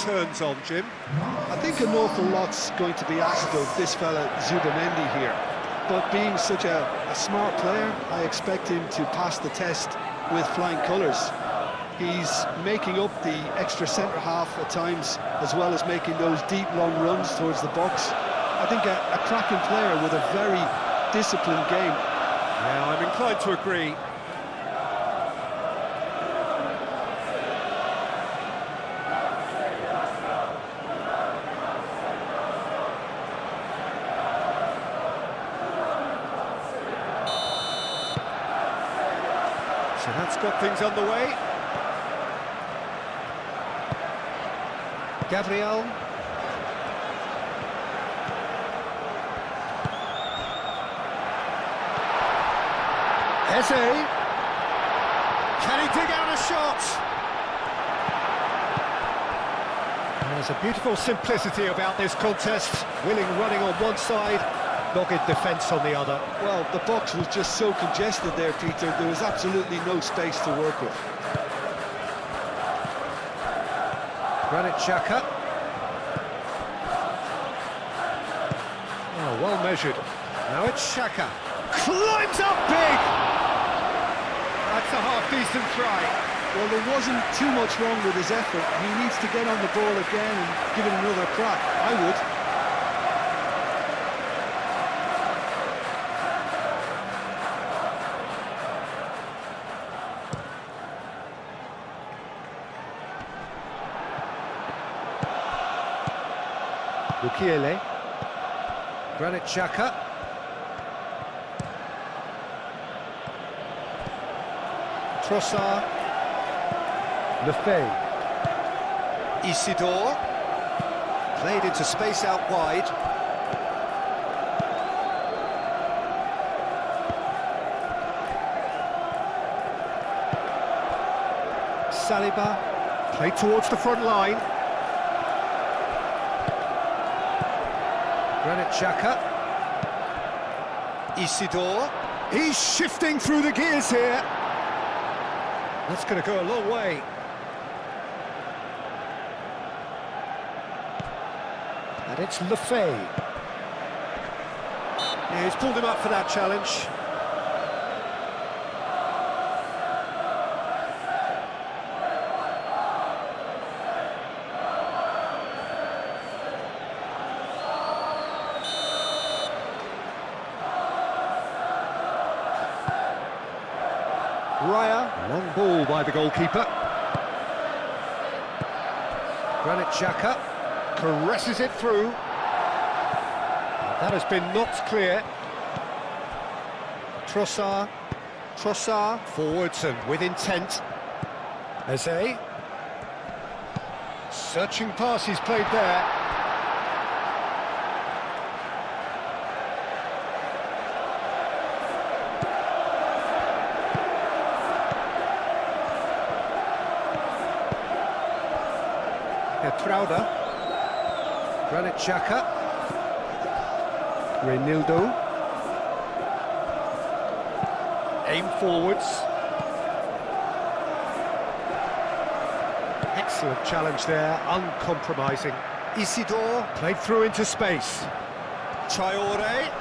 turns on, Jim. I think an awful lot's going to be asked of this fella Zubamendi here, but being such a smart player, I expect him to pass the test with flying colours. He's making up the extra centre-half at times, as well as making those deep, long runs towards the box. I think a cracking player with a very disciplined game. Yeah, I'm inclined to agree. So that's got things underway. Gabriel. Eze. Can he dig out a shot? There's a beautiful simplicity about this contest. Willing running on one side, dogged defence on the other. Well, the box was just so congested there, Peter. There was absolutely no space to work with. Granit Xhaka. Oh, well measured. Now it's Xhaka. Climbs up big! That's a half-decent try. Well, there wasn't too much wrong with his effort. He needs to get on the ball again and give it another crack. I would. Mukiele. Granit Xhaka. Trossard. Lefebvre. Isidore. Played into space out wide. Saliba. Played towards the front line. Granit Xhaka. Isidore. He's shifting through the gears here. That's going to go a long way. And it's Lefebvre. Yeah, he's pulled him up for that challenge. Raya, long ball by the goalkeeper. Granit Xhaka caresses it through. That has been knocked clear. Trossard forwards and with intent. Eze. Searching pass he's played there. Trauda, Granit Xhaka, Reinildo, aim forwards. Excellent challenge there, uncompromising. Isidore played through into space. Traore.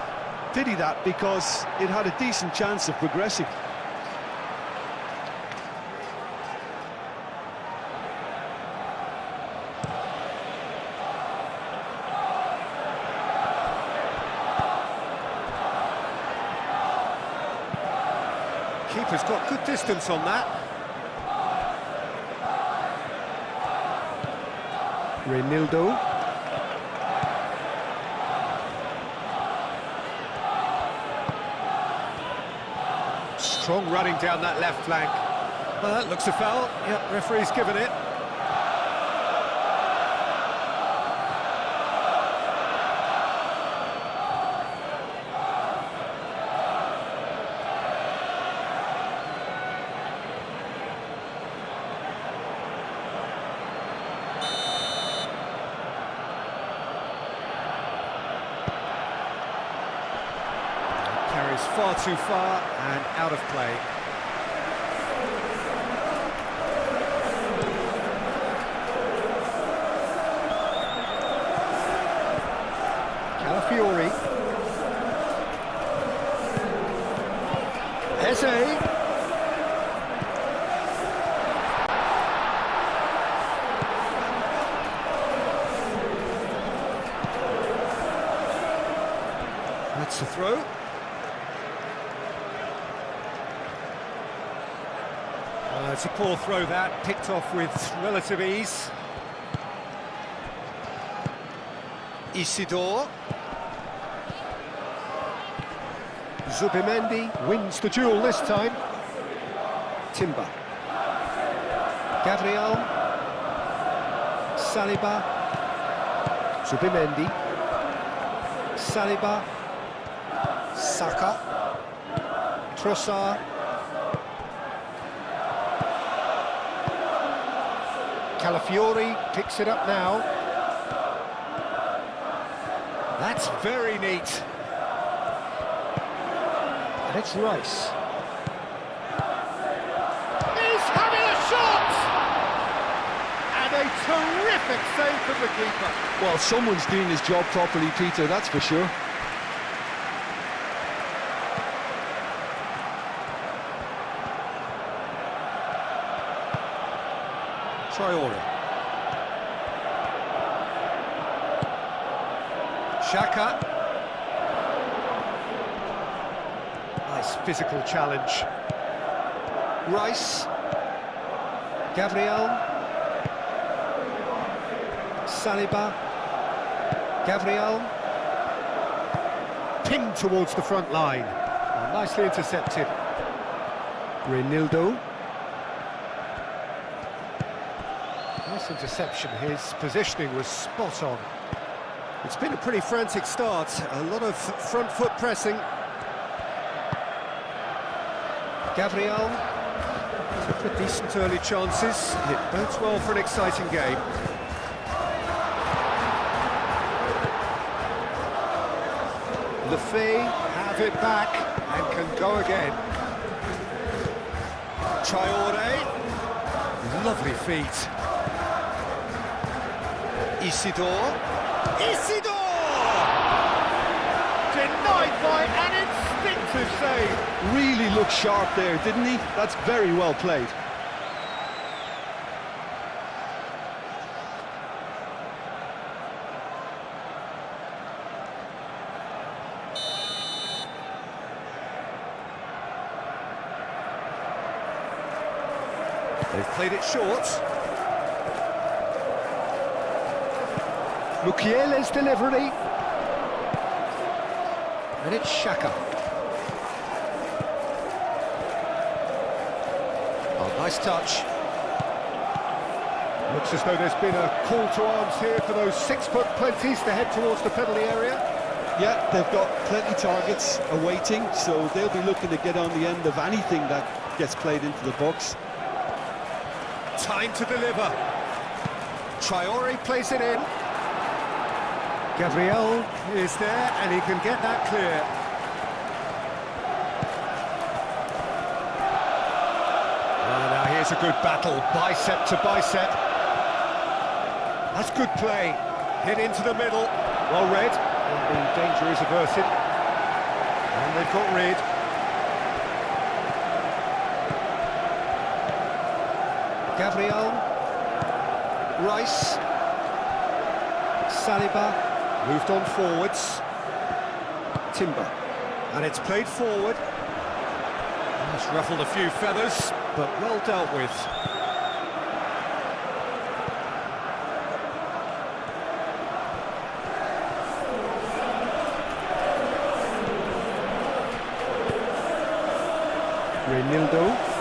Pity that, because it had a decent chance of progressing. Keeper's got good distance on that. Reinildo. Strong running down that left flank. Well, that looks a foul. Yep, referee's given it. Carries far too far and out of play. It's a throw. It's a poor throw that, picked off with relative ease. Isidore. Zubimendi wins the duel this time. Timber. Gabriel. Saliba. Zubimendi. Saliba. Saka. Trossard. Calafiori picks it up now. That's very neat. And it's Rice. He's having a shot! And a terrific save from the keeper. Well, someone's doing his job properly, Peter, that's for sure. Traore. Xhaka. Nice physical challenge. Rice. Gabriel. Saliba. Gabriel. Pinged towards the front line. Oh, nicely intercepted. Reinildo. Nice interception. His positioning was spot on. It's been a pretty frantic start. A lot of front foot pressing. Gabriel. Took a decent early chances. It bodes well for an exciting game. Lefebvre have it back and can go again. Traore. Lovely feet. Isidore. Isidore! Denied by an instinctive save. Really looked sharp there, didn't he? That's very well played. They've played it short. Mukiele's delivery. And it's Xhaka. Oh, nice touch. Looks as though there's been a call to arms here for those 6-foot plenties to head towards the penalty area. Yeah, they've got plenty targets awaiting, so they'll be looking to get on the end of anything that gets played into the box. Time to deliver. Traore plays it in. Gabriel is there, and he can get that clear. Oh, now here's a good battle, bicep to bicep. That's good play. Hit into the middle. Well read, and the danger is averted. And they've got rid. Gabriel. Rice. Saliba. Moved on forwards. Timber. And it's played forward. It's ruffled a few feathers, but well dealt with. Reinildo.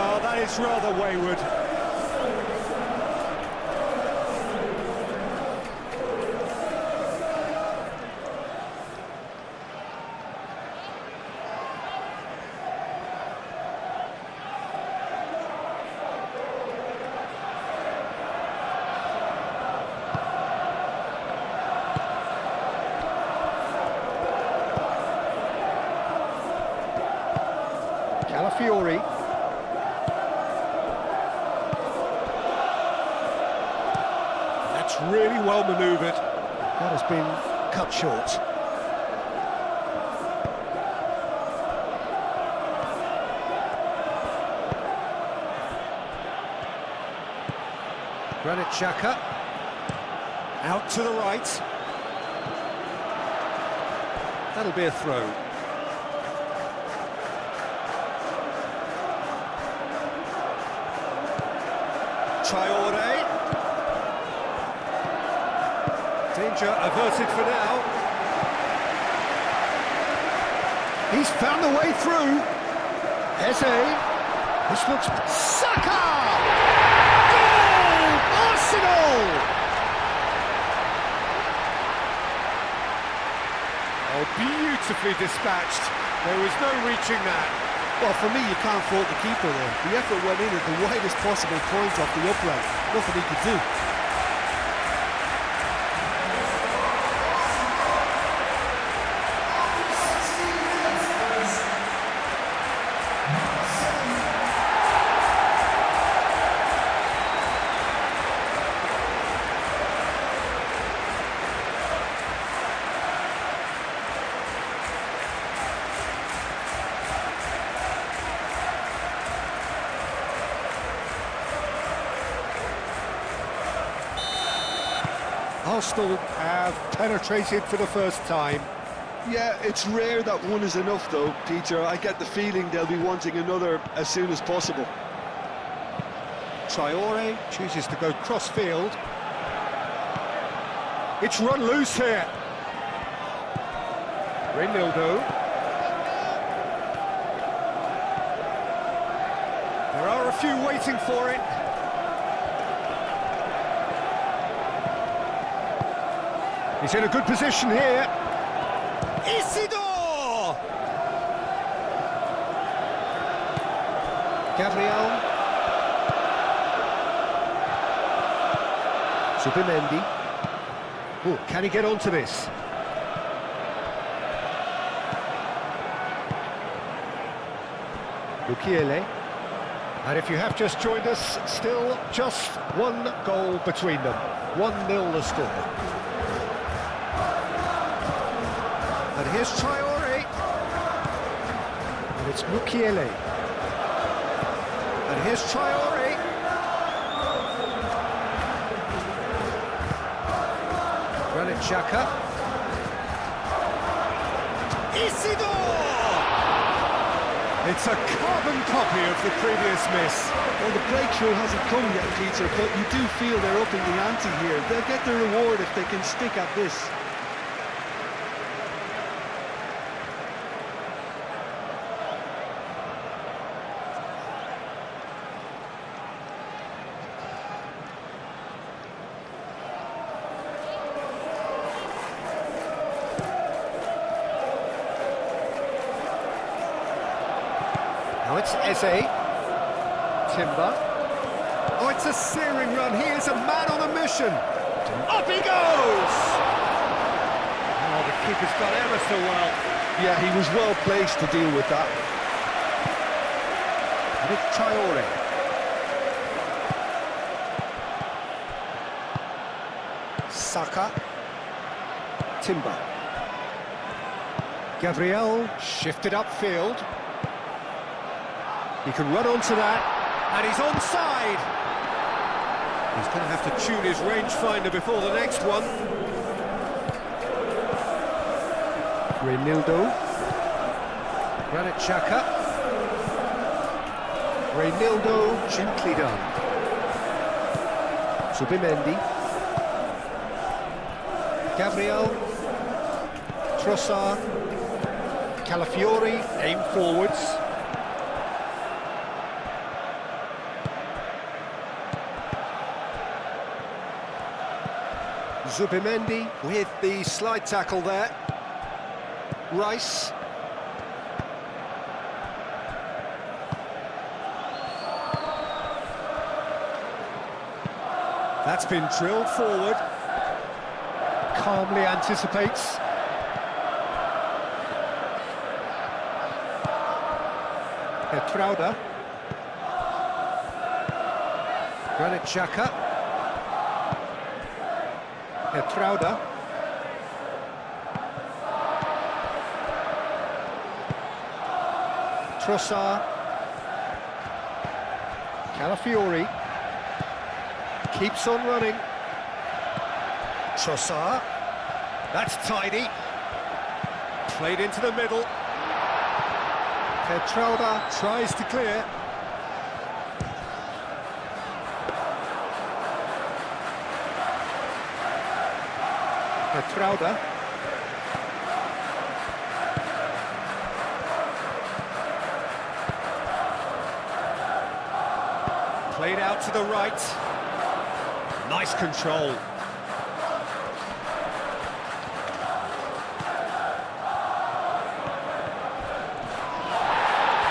Oh, that is rather wayward. Calafiori. That's really well manoeuvred. That has been cut short. Granit Xhaka. Out to the right. That'll be a throw. Traore. Danger averted for now. He's found the way through. Eze. This looks... Saka! Goal! Arsenal! Oh, beautifully dispatched. There was no reaching that. Well, for me, you can't fault the keeper there. The effort went in at the widest possible point off the upright. Nothing he could do. Arsenal have penetrated for the first time. Yeah, it's rare that one is enough, though, Peter. I get the feeling they'll be wanting another as soon as possible. Traore chooses to go cross-field. It's run loose here. Reinildo. There are a few waiting for it. He's in a good position here. Isidore! Gabriel. Zubimendi. Oh, can he get onto this? Mukiele. And if you have just joined us, still just one goal between them. 1-0 the score. And here's Traore. And it's Mukiele. And here's Traore. Granit Xhaka. Isidore! It's a carbon copy of the previous miss. Well, the breakthrough hasn't come yet, Peter, but you do feel they're upping the ante here. They'll get the reward if they can stick at this. Now it's Eze. Timber. Oh, it's a searing run. He is a man on a mission. Up he goes! Oh, the keeper's done ever so well. Yeah, he was well placed to deal with that. And it's Traore. Saka. Timber. Gabriel shifted upfield. He can run onto that, and he's onside. He's going to have to tune his rangefinder before the next one. Reinildo. Granit Xhaka. Reinildo, gently done. Zubimendi. Gabriel. Trossard. Calafiori, aim forwards. Zubimendi with the slide tackle there. Rice. That's been drilled forward. Calmly anticipates. Trauda. Granit Xhaka. Trauda. Trossard. Calafiori. Keeps on running. Trossard. That's tidy. Played into the middle. Petrauda tries to clear. Petrauda. Played out to the right. Nice control.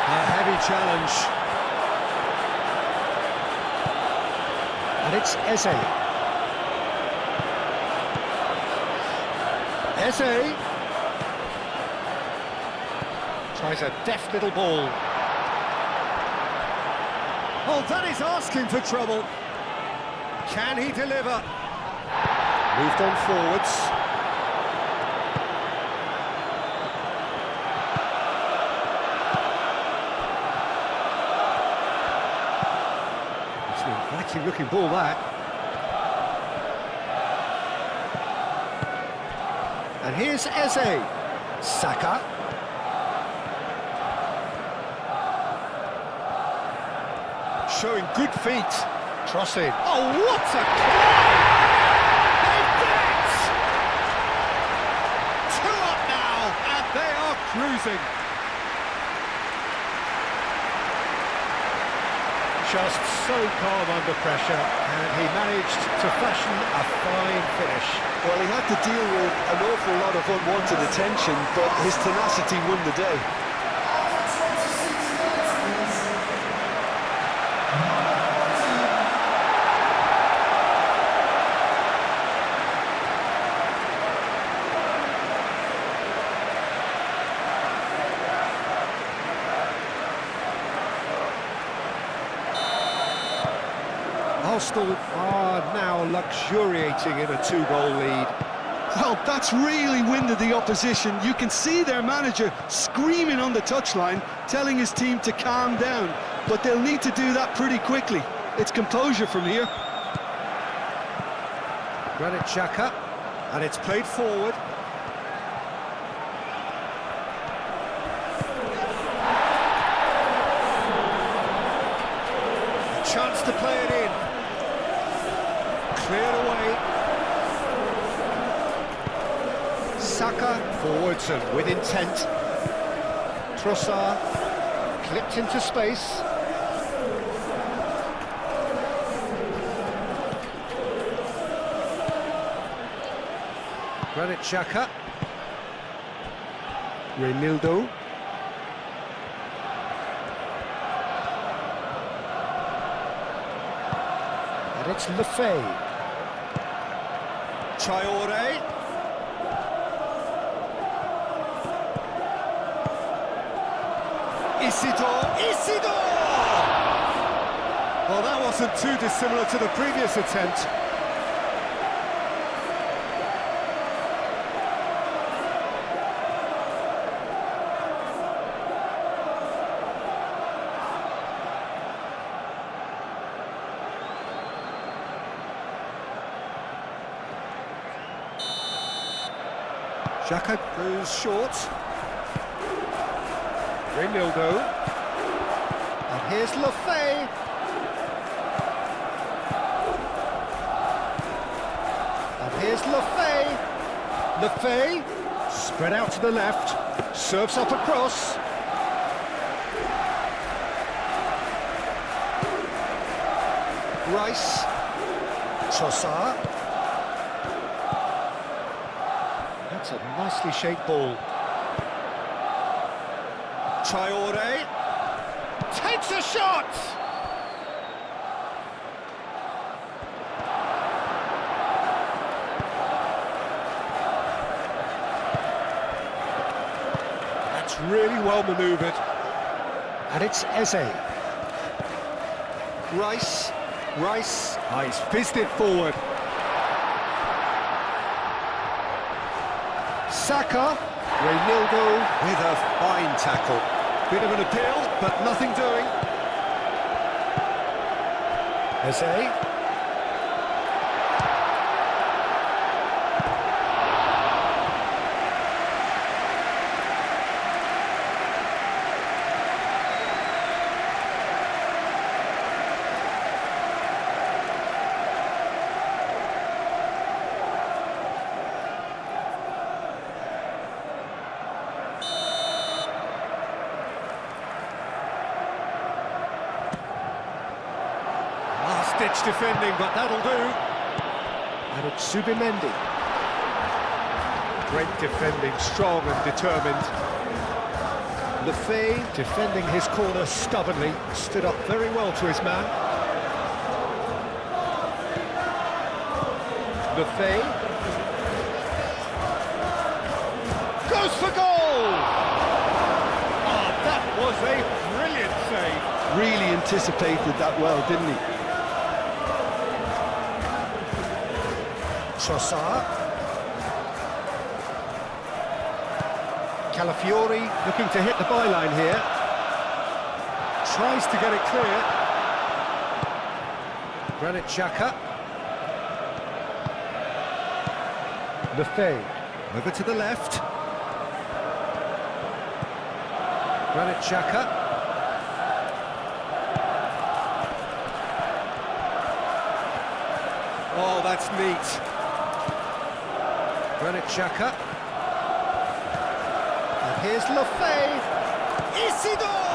A heavy challenge. And it's Eze. Eze. Tries a deft little ball. Oh, that is asking for trouble. Can he deliver? Moved on forwards. It's an inviting looking ball, that. And here's Eze. Saka. Showing good feet. Crossing. Oh, what a play! They did it! 2 up now, and they are cruising. Just so calm under pressure, and he managed to fashion a fine finish. Well, he had to deal with an awful lot of unwanted attention, but his tenacity won the day. Arsenal are now luxuriating in a 2-goal lead. Well, that's really winded the opposition. You can see their manager screaming on the touchline, telling his team to calm down. But they'll need to do that pretty quickly. It's composure from here. Granit Xhaka, and it's played forward. A chance to play it in. Cleared away. Saka forwards and with intent. Trossard clipped into space. Granit Xhaka. Reinildo. And it's Lefebvre. Traore. Isidore! Well, that wasn't too dissimilar to the previous attempt. Xhaka goes short. Reinildo. And here's Lefebvre. And here's Lefebvre. Lefebvre, spread out to the left, serves up across. Rice. Trossard. That's a nicely shaped ball. Traore takes a shot! That's really well manoeuvred. And it's Eze. Rice. Oh, he's fizzed it forward. Saka. Reinildo with a fine tackle. Bit of an appeal, but nothing doing. Eze. last-ditch defending, but that'll do. And it's Zubimendi. Great defending, strong and determined. Lefebvre defending his corner stubbornly, stood up very well to his man. Lefebvre goes for goal! Oh, that was a brilliant save. Really anticipated that well, didn't he? Trossard. Calafiori looking to hit the byline here. Tries to get it clear. Granit Xhaka. Lefebvre over to the left. Granit Xhaka. Oh, that's neat. Granit Xhaka. And here's Lefebvre. Isidore!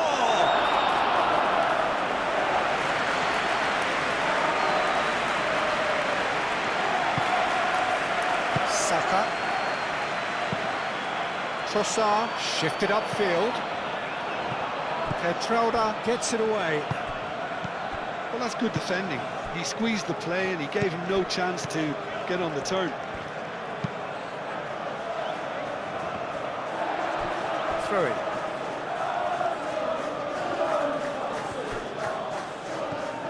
Saka. Trossard shifted upfield. Petrauda gets it away. Well, that's good defending. He squeezed the play and he gave him no chance to get on the turn. Throw in.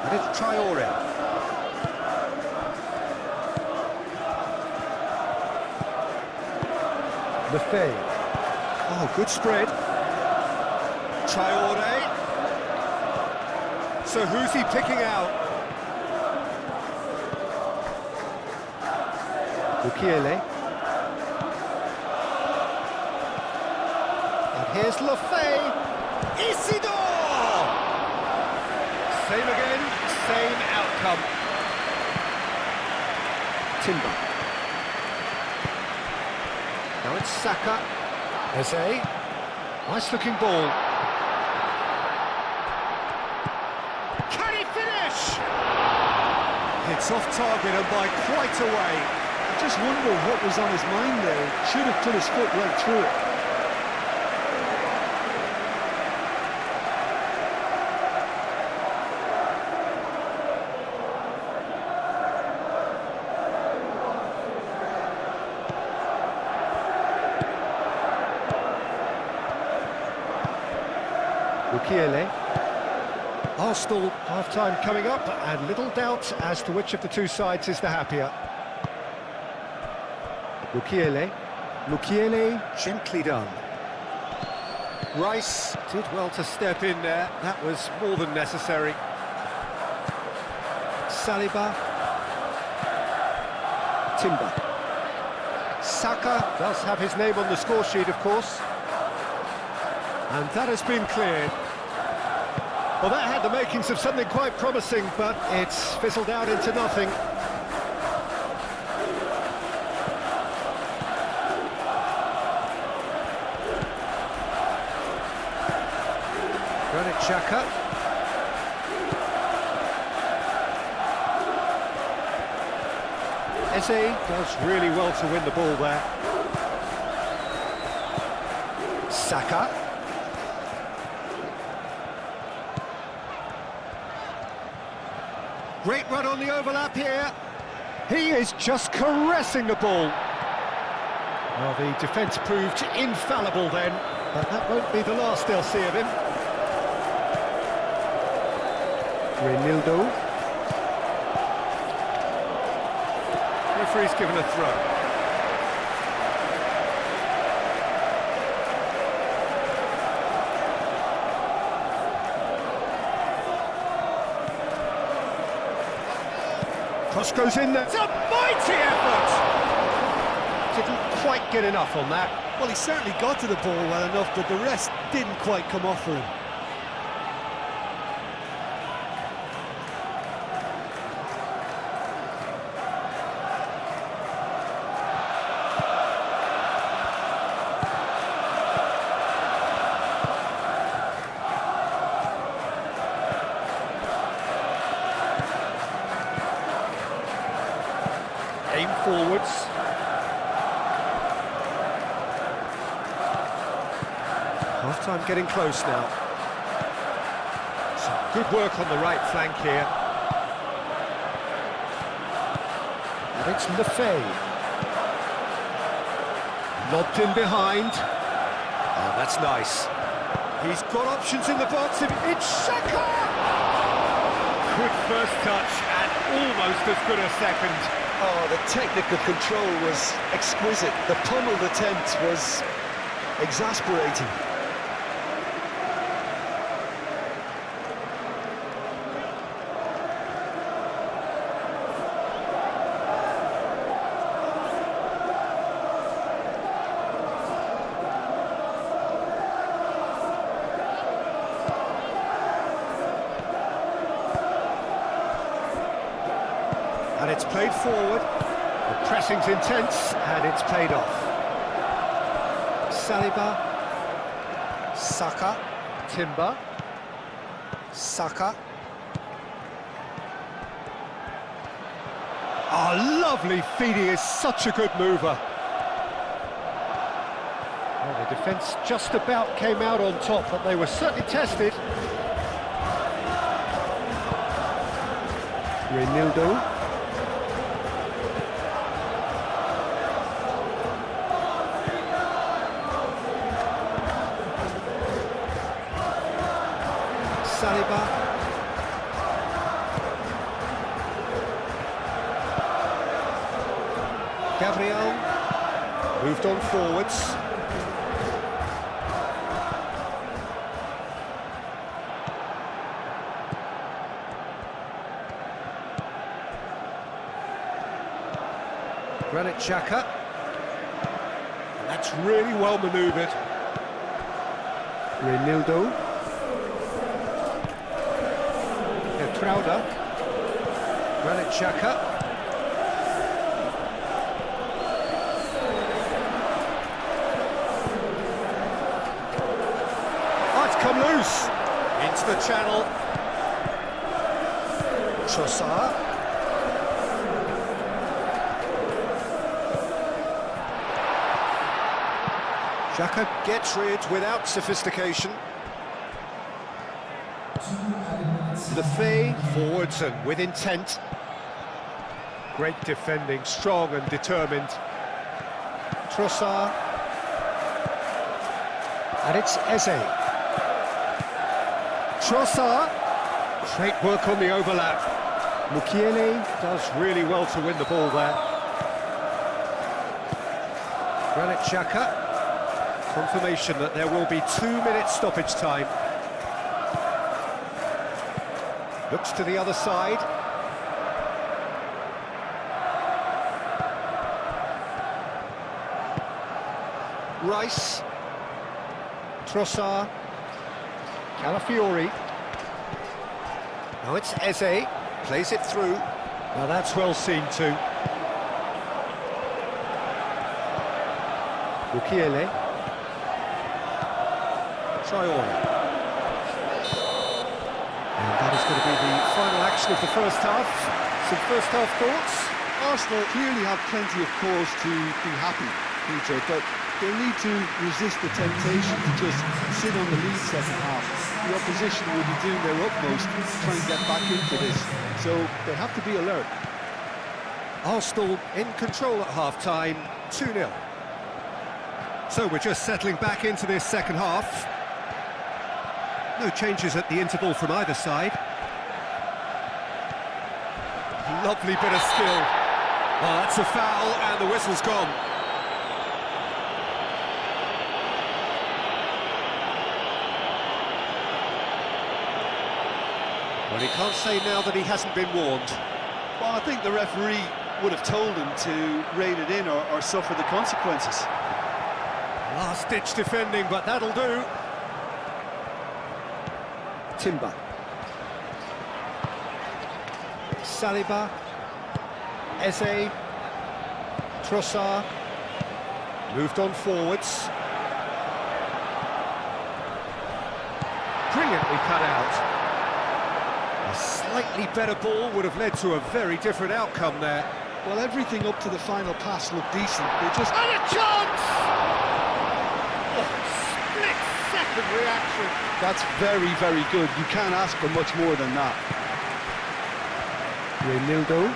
And it's Traore. Lefebvre. Oh, good spread. Traore. So who's he picking out? Mukiele. And here's Lefebvre. Isidore! Same again, same outcome. Timber. Now it's Saka. Eze. Nice looking ball. Can he finish? It's off target and by quite a way. I just wonder what was on his mind there. Should have put his foot right through it. Mukiele. Arsenal half-time coming up, and little doubt as to which of the two sides is the happier. Mukiele. Mukiele, gently done. Rice did well to step in there. That was more than necessary. Saliba. Timber. Saka does have his name on the score sheet, of course. And that has been cleared. Well, that had the makings of something quite promising, but it's fizzled out into nothing. Granit Xhaka. Eze does really well to win the ball there. Saka. Great run on the overlap here. He is just caressing the ball. Well, the defence proved infallible then, but that won't be the last they'll see of him. Reinildo. Referee's given a throw. Cross goes in there. It's a mighty effort! Didn't quite get enough on that. Well, he certainly got to the ball well enough, but the rest didn't quite come off for him. forwards. Half-time getting close now. Some good work on the right flank here. And it's Lefay. Lobbed in behind. Oh, that's nice. He's got options in the box. It's Saka! Good first touch and almost as good a second. Oh, the technical control was exquisite. The pummeled attempt was exasperating. And it's played forward. The pressing's intense, and it's paid off. Saliba. Saka. Timber. Saka. Oh, lovely feed. He is such a good mover. Well, the defence just about came out on top, but they were certainly tested. Reinildo. Saliba. Gabriel moved on forwards. Granit Xhaka. And that's really well manoeuvred. Reinildo. Crowder, Granit Xhaka. Oh, it's come loose into the channel. Trossard. Xhaka gets rid without sophistication. Lefay forwards and with intent. Great defending, strong and determined. Trossard. And it's Eze. Trossard. Great work on the overlap. Mukiele does really well to win the ball there. Granit Xhaka. Confirmation that there will be 2 minutes stoppage time. Looks to the other side. Rice. Trossard. Calafiori. Now it's Eze. Plays it through. Now that's well seen too. Mukiele. Traore. And that is going to be the final action of the first half. Some first half thoughts? Arsenal clearly have plenty of cause to be happy, Peter, but they need to resist the temptation to just sit on the lead second half. The opposition will be doing their utmost to try and get back into this, so they have to be alert. Arsenal in control at half-time, 2-0. So we're just settling back into this second half. No changes at the interval from either side. Lovely bit of skill. Oh, that's a foul, and the whistle's gone. Well, he can't say now that he hasn't been warned. Well, I think the referee would have told him to rein it in or suffer the consequences. Last-ditch defending, but that'll do. Timber. Saliba. Eze. Trossard. Moved on forwards. Brilliantly cut out. A slightly better ball would have led to a very different outcome there. Well, everything up to the final pass looked decent. They just... And a chance! Oh, split-second reaction. That's very, very good. You can't ask for much more than that. Renildo.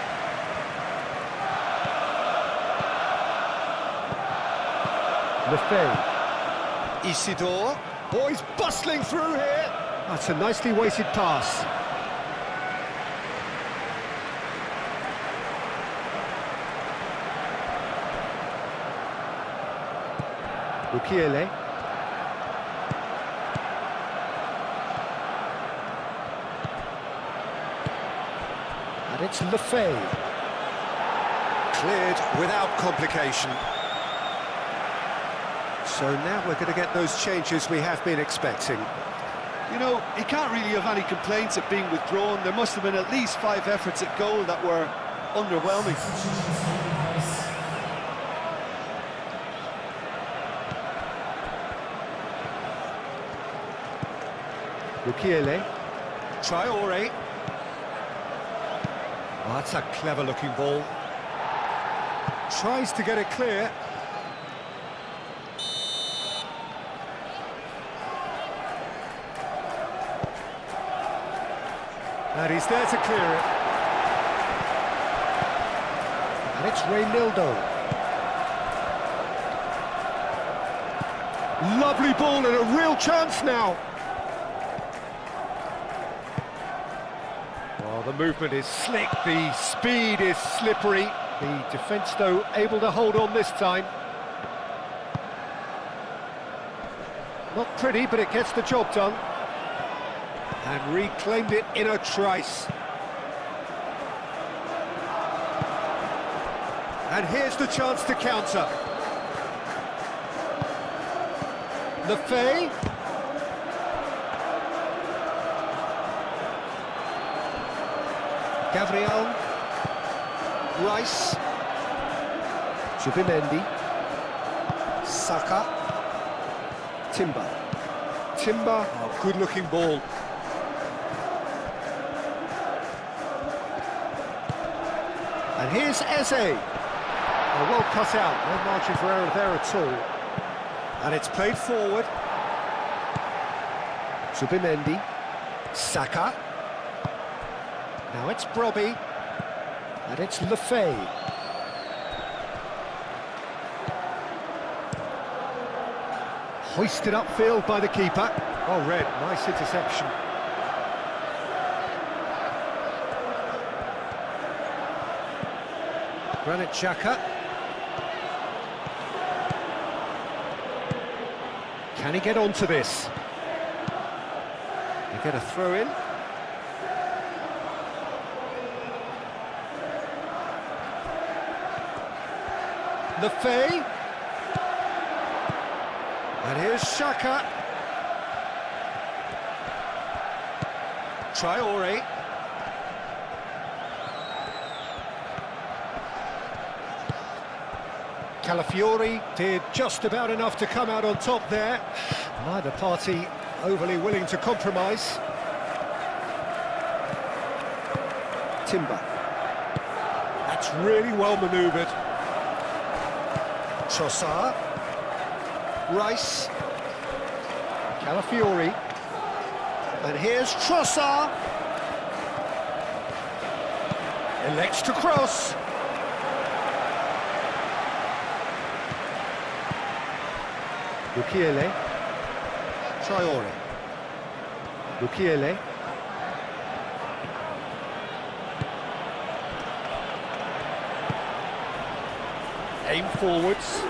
Lefebvre. Isidore. Boys bustling through here. That's a nicely weighted pass. Mukiele. And it's Lefebvre. Cleared without complication. So now we're going to get those changes we have been expecting. You know, he can't really have any complaints at being withdrawn. There must have been at least 5 efforts at goal that were underwhelming. Mukiele. Traore. Oh, that's a clever-looking ball. Tries to get it clear. And he's there to clear it. And it's Reynildo. Lovely ball and a real chance now. Well, the movement is slick, the speed is slippery. The defence, though, able to hold on this time. Not pretty, but it gets the job done. And reclaimed it in a trice. And here's the chance to counter. Lefebvre. Gabriel. Rice. Zubimendi. Saka. Timber. Oh, good-looking ball. And here's Eze. Oh, well cut out, no margin for error there at all. And it's played forward. Zubimendi. Saka. Now it's Brobby. And it's Lefebvre. Hoisted upfield by the keeper. Oh, Red, nice interception. Granit Xhaka. Can he get onto this? They get a throw in. Lefebvre. And here's Xhaka. Traore. Calafiori did just about enough to come out on top there. Neither party overly willing to compromise. Timber. That's really well manoeuvred. Trossard. Rice. Calafiori. And here's Trossard. Elects to cross. Mukiele. Traore. Mukiele. Aim forwards.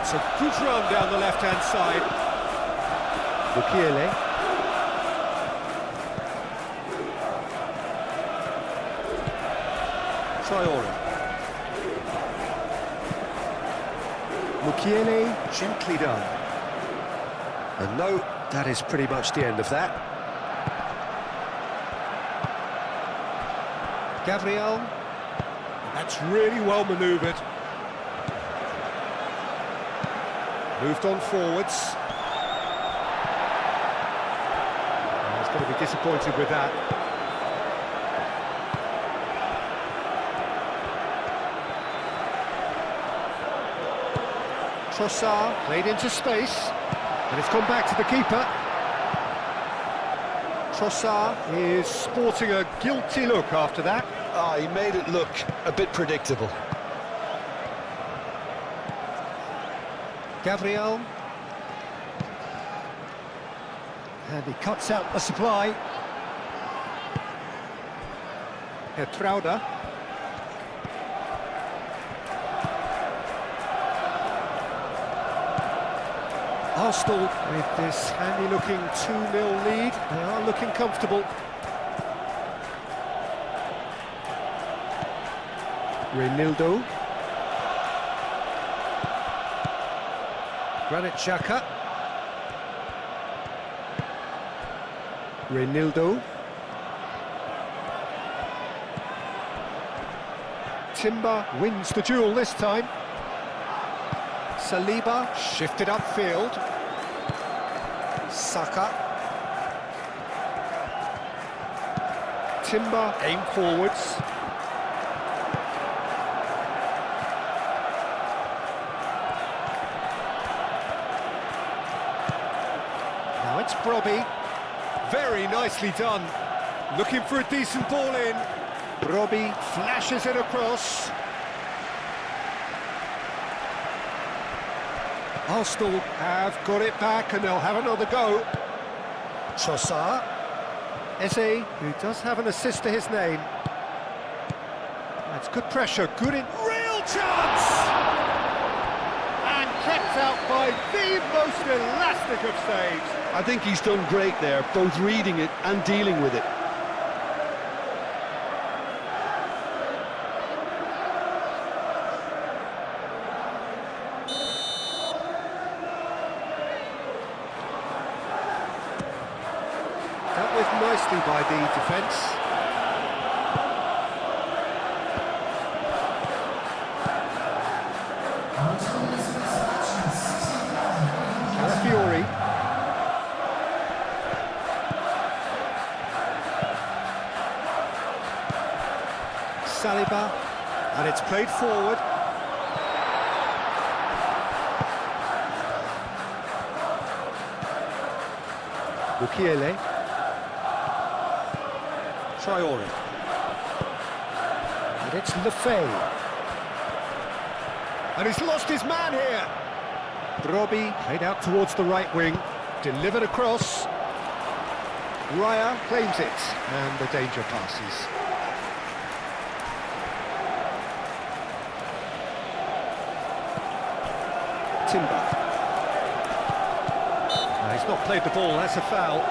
It's a good run down the left-hand side. Mukiele. Traore. Mukiele, gently done. And no, that is pretty much the end of that. Gabriel. That's really well manoeuvred. Moved on forwards. He'll be disappointed with that. Trossard played into space, and it's gone back to the keeper. Trossard is sporting a guilty look after that. He made it look a bit predictable. Gabriel. And he cuts out the supply. Trauda. Arsenal, with this handy-looking 2-0 lead, they are looking comfortable. Reinildo. Granit Xhaka. Reinildo. Timber wins the duel this time. Saliba shifted upfield. Saka. Timber aim forwards. Now it's Brobbey. Very nicely done. Looking for a decent ball in. Brobbey flashes it across. Arsenal have got it back and they'll have another go. Trossard. Eze, who does have an assist to his name. That's good pressure, good in... Real chance! And kept out by the most elastic of saves. I think he's done great there, both reading it and dealing with it. Dealt with nicely by the defence. Calafiori. Saliba, and it's played forward. Mukiele. Traore. And it's Lefebvre. And he's lost his man here. Brobbey played out towards the right wing, delivered across. Raya claims it, and the danger passes. Timber. No, he's not played the ball, that's a foul.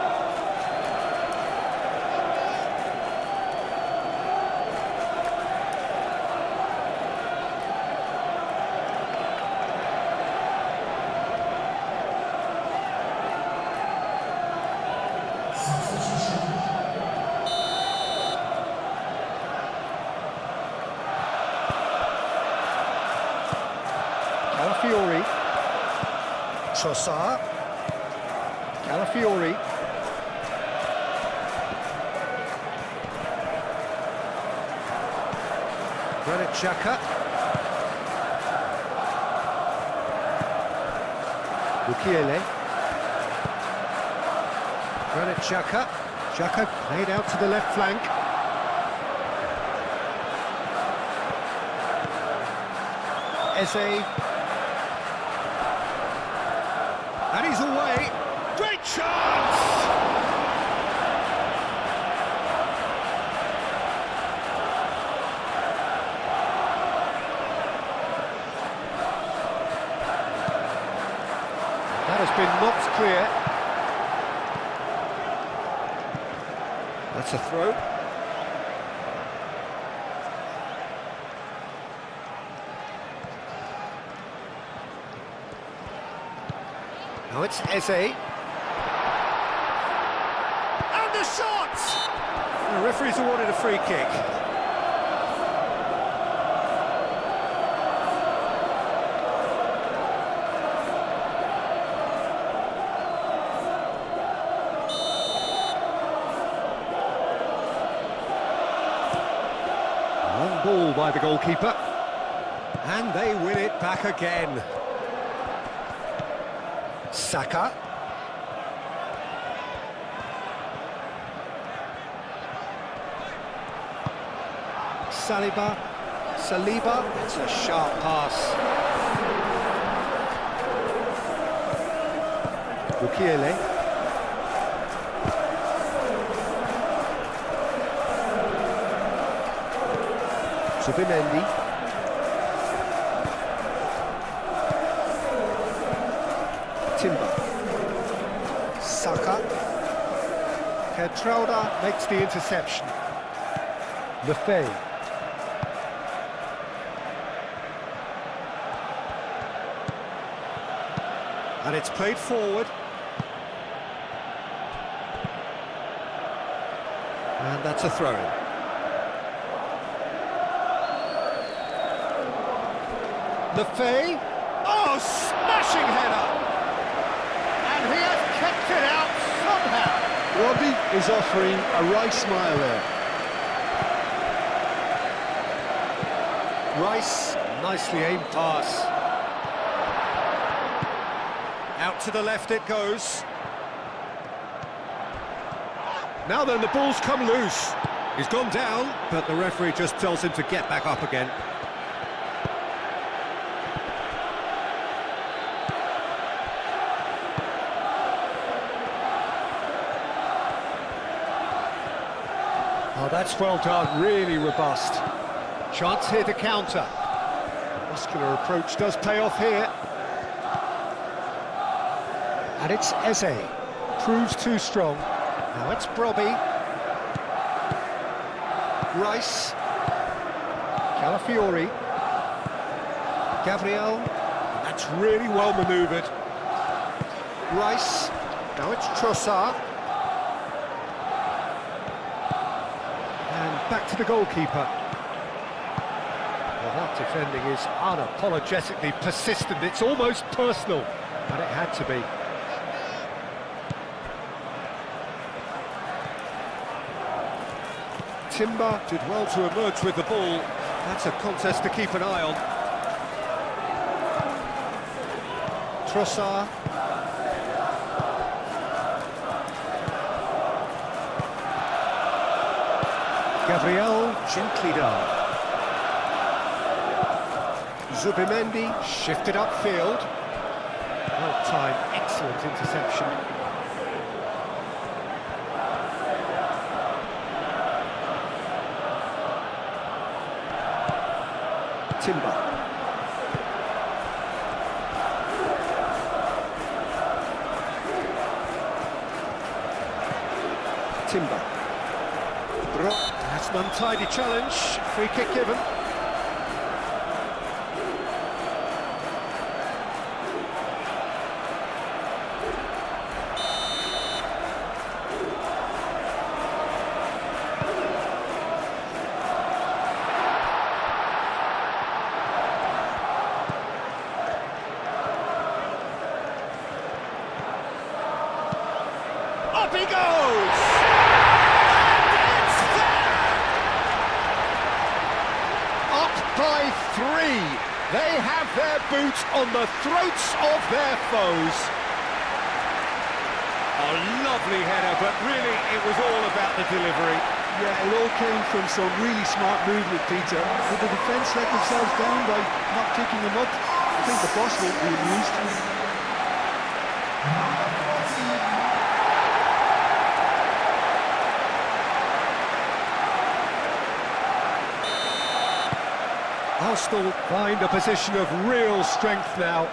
Calafiori. Trossard. Calafiori. Granit Xhaka. Mukiele. Granit Xhaka. Xhaka played out to the left flank. Eze. And he's away. Great chance! That has been knocked clear. That's a throw. Now it's Eze. And the shot! The referee's awarded a free kick. ball by the goalkeeper. And they win it back again. Saka. Saliba. It's a sharp pass. Mukiele. Zubimendi. Timber. Saka. Petrauda makes the interception. Lefebvre. And it's played forward. And that's a throw-in. Lefebvre. Oh, smashing header! And he has kept it out somehow. Robbie is offering a right smile there. Rice, nicely aimed pass. Out to the left it goes. Now then, the ball's come loose. He's gone down, but the referee just tells him to get back up again. Oh, that's well done, really robust. Chance here to counter. The muscular approach does pay off here. And it's Eze. Proves too strong. Now it's Brobby. Rice. Calafiori. Gabriel. That's really well manoeuvred. Rice. Now it's Trossard. And back to the goalkeeper. Well, that defending is unapologetically persistent. It's almost personal. And it had to be. Timber did well to emerge with the ball. That's a contest to keep an eye on. Trossard. Gabriel, gently done. Zubimendi, shifted upfield. Well timed, excellent interception. Timber. Timber. That's an untidy challenge. Free kick given. Up he goes! And it's there! Up by 3. They have their boot on the throats of their foes. A lovely header, but really it was all about the delivery. Yeah, it all came from some really smart movement, Peter. Did the defence let themselves down by not picking them up? I think the boss won't be amused. Arsenal find a position of real strength now.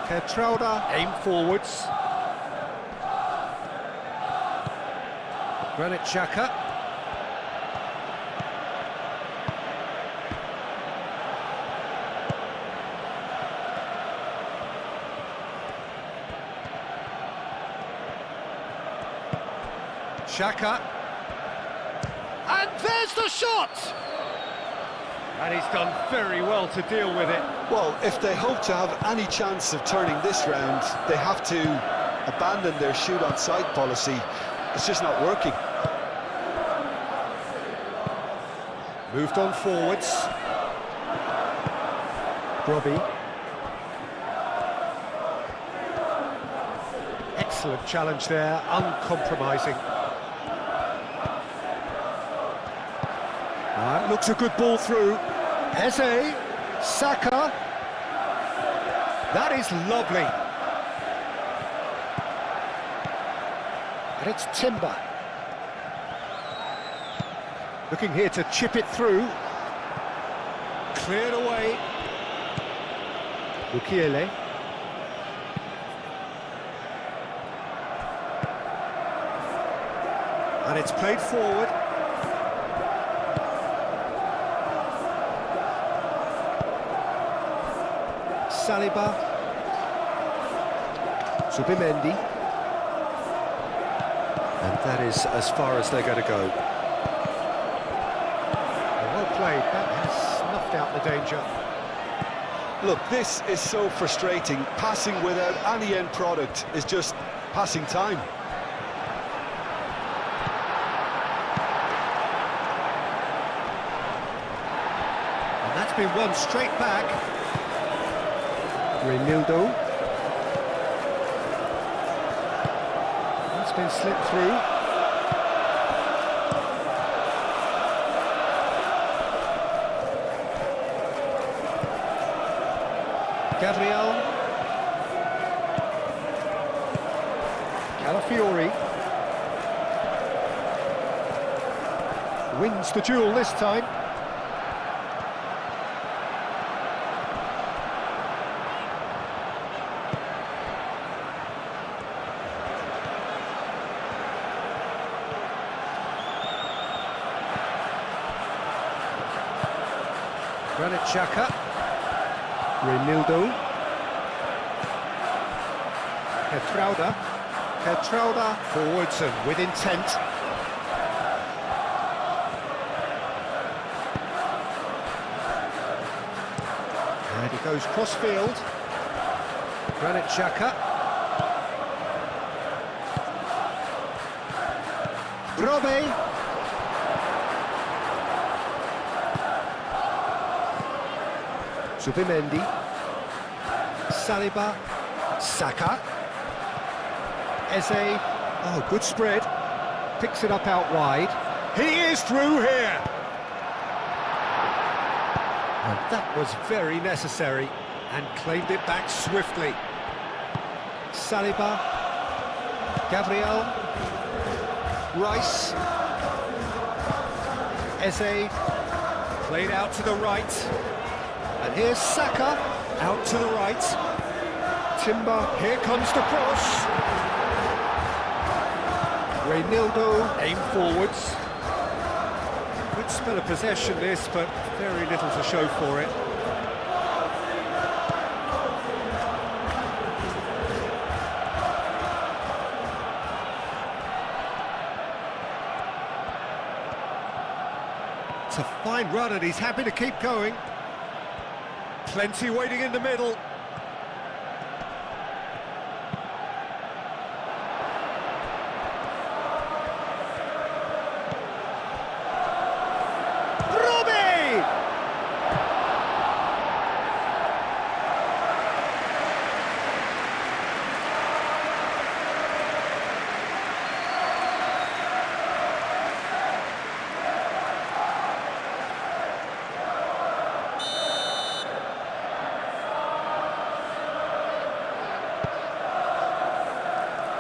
Petrauda aim forwards. Granit Xhaka. Xhaka. And there's the shot! And he's done very well to deal with it. Well, if they hope to have any chance of turning this round, they have to abandon their shoot-on-sight policy. It's just not working. Moved on forwards. Robbie. Excellent challenge there, uncompromising. Looks a good ball through. Eze, Saka. That is lovely. And it's Timber. Looking here to chip it through. Cleared away. Mukiele. And it's played forward. Saliba. Zubimendi. And that is as far as they're going to go. Well played, that has snuffed out the danger. Look, this is so frustrating. Passing without any end product is just passing time. And that's been won straight back. Reinildo. That's been slipped through. Gabriel. Calafiori. Wins the duel this time. Granit Xhaka. Reinildo. Petrauda forwards and with intent. And he goes cross-field. Granit Xhaka. Robe. Zubimendi. Saliba. Saka. Eze. Oh, good spread. Picks it up out wide. He is through here. And that was very necessary and claimed it back swiftly. Saliba. Gabriel. Rice. Eze. Played out to the right. And here's Saka, out to the right. Timber, here comes the cross. Reinildo, aim forwards. Good spell of possession this, but very little to show for it. It's a fine run and he's happy to keep going. Plenty waiting in the middle. Robbie!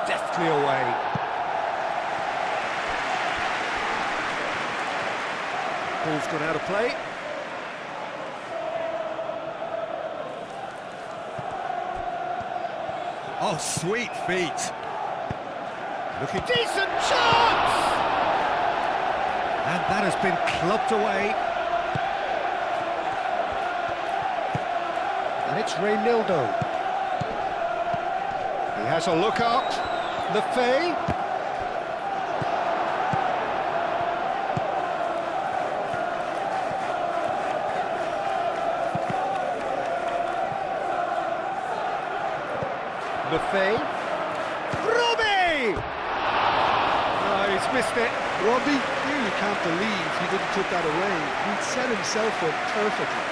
Deftly away. Ball's gone out of play. Oh, sweet feet. Looking decent chance! And that has been clubbed away. And it's Reinildo. He has a look up. Lefay. Lefay. Robbie! Oh, he's missed it. Robbie, here you can't believe he didn't put that away. He'd set himself up perfectly.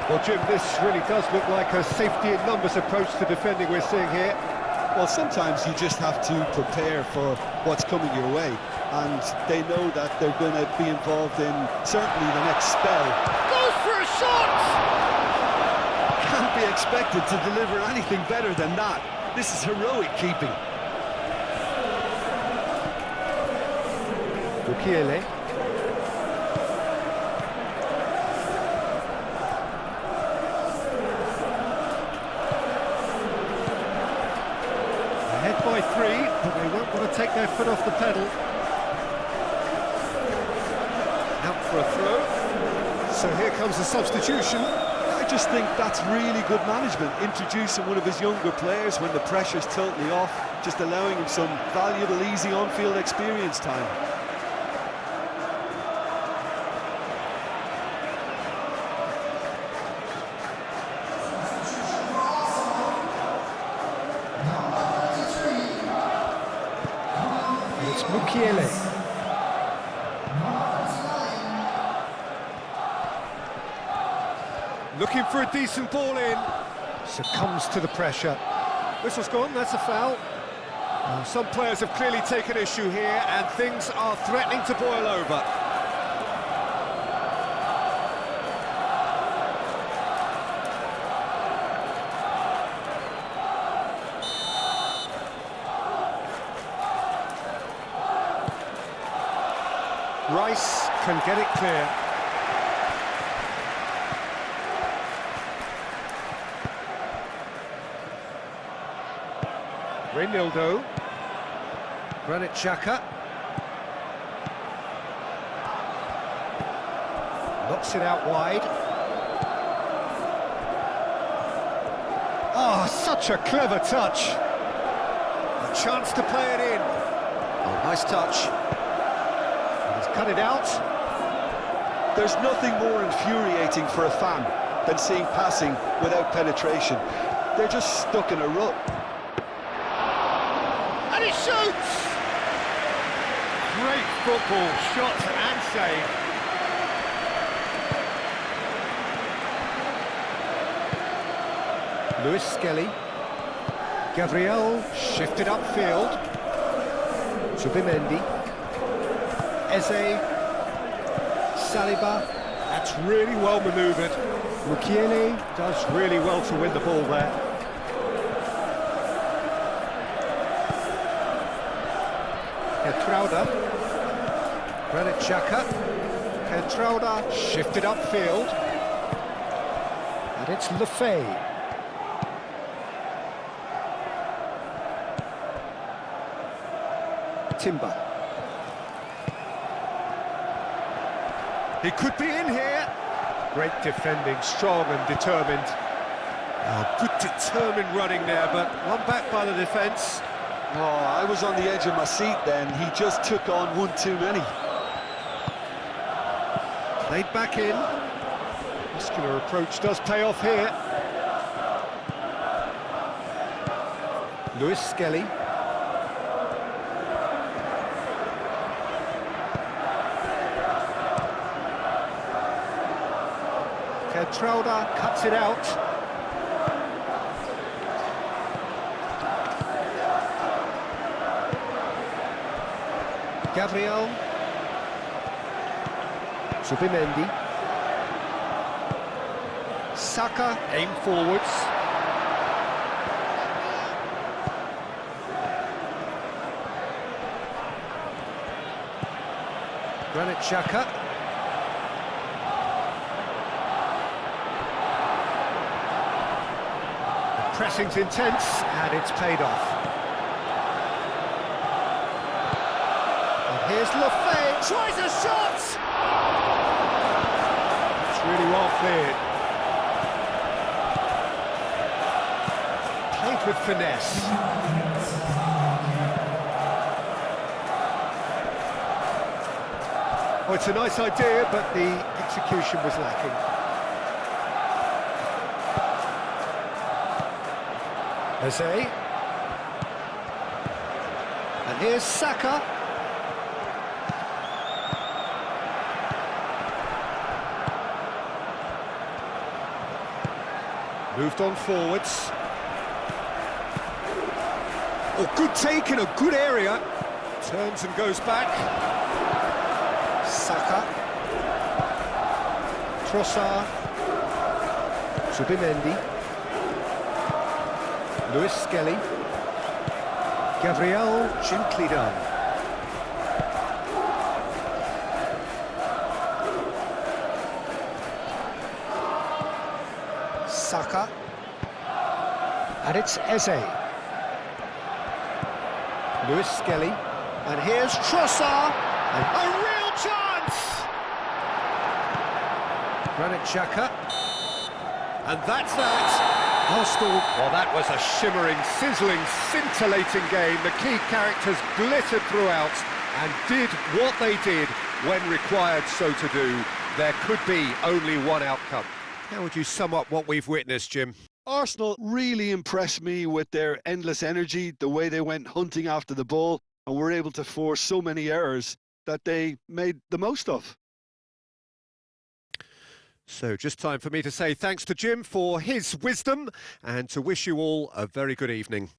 Well, Jim, this really does look like a safety in numbers approach to defending we're seeing here. Well, sometimes you just have to prepare for what's coming your way, and they know that they're going to be involved in certainly the next spell. Goes for a shot! Can't be expected to deliver anything better than that. This is heroic keeping. Mukiele. Ahead by 3, but they won't want to take their foot off the pedal. Out for a throw. So here comes the substitution. I just think that's really good management, introducing one of his younger players when the pressure's totally off, just allowing him some valuable, easy on-field experience time. It's Mukiele. Looking for a decent ball in. Succumbs to the pressure. Whistle's gone, that's a foul. Some players have clearly taken issue here, and things are threatening to boil over. Rice can get it clear. Reynildo. Granit Xhaka. Knocks it out wide. Oh, such a clever touch. A chance to play it in. Oh, nice touch. He's cut it out. There's nothing more infuriating for a fan than seeing passing without penetration. They're just stuck in a rut. And he shoots! Great football, shot and save. Lewis Skelly. Gabriel shifted upfield. Zubimendi. Eze. Saliba. That's really well manoeuvred. Mukiele does really well to win the ball there. Trauda, Granit Xhaka, Trauda shifted upfield, and it's Lefay. Timber. He could be in here. Great defending, strong and determined. Oh, good determined running there, but one back by the defence. Oh, I was on the edge of my seat then. He just took on one too many. Played back in. Muscular approach does pay off here. Lewis Skelly. Trauda cuts it out. Gabriel. Zubimendi. Saka aim forwards. Granit Xhaka. The pressing's intense and it's paid off. Here's Lefay, tries a shot! It's really well cleared. with finesse. Oh, it's a nice idea, but the execution was lacking. Eze. And here's Saka. Moved on forwards. Oh, good take in a good area. Turns and goes back. Saka. Trossard. Zubimendi. Lewis Skelly. Gabriel, gently done. Saka. And it's Eze. Lewis Skelly. And here's Trossard. And a real chance! Granit Xhaka. And that's that. Arsenal, well, that was a shimmering, sizzling, scintillating game. The key characters glittered throughout and did what they did when required so to do. There could be only one outcome. How would you sum up what we've witnessed, Jim? Arsenal really impressed me with their endless energy, the way they went hunting after the ball and were able to force so many errors that they made the most of. So just time for me to say thanks to Jim for his wisdom and to wish you all a very good evening.